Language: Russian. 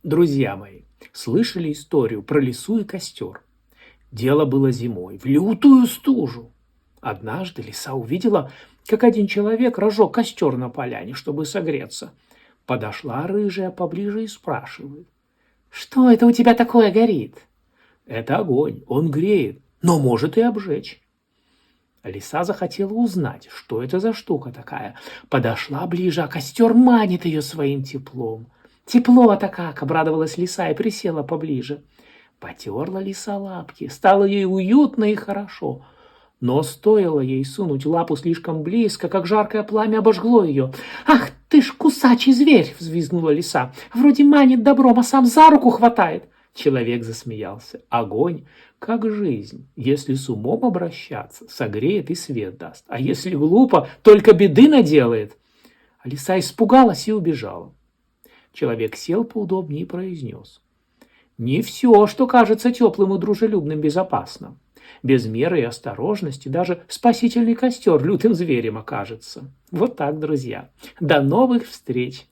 Друзья мои, слышали историю про лису и костер? Дело было зимой, в лютую стужу. Однажды лиса увидела, как один человек разжег костер на поляне, чтобы согреться. Подошла рыжая поближе и спрашивает: «Что это у тебя такое горит?» «Это огонь, он греет, но может и обжечь». Лиса захотела узнать, что это за штука такая. Подошла ближе, а костер манит ее своим теплом. «Тепло-то как!» — обрадовалась лиса и присела поближе. Потерла лиса лапки, стало ей уютно и хорошо. Но стоило ей сунуть лапу слишком близко, как жаркое пламя обожгло ее. «Ах ты ж кусачий зверь!» — взвизгнула лиса. «Вроде манит добром, а сам за руку хватает!» Человек засмеялся. Огонь, как жизнь, если с умом обращаться, согреет и свет даст, а если глупо, только беды наделает. А лиса испугалась и убежала. Человек сел поудобнее и произнес: «Не все, что кажется теплым и дружелюбным, безопасно. Без меры и осторожности даже спасительный костер лютым зверем окажется». Вот так, друзья. До новых встреч!